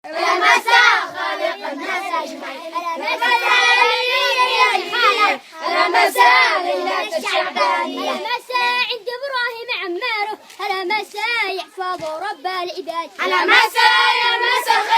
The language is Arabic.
يا مساء خالق الناس أجمعين، يا مساء ليلة الشعبانية، يا مساء عند إبراهيم عماره، يا مساء يحفظ رب العباد، على مساء يا مساء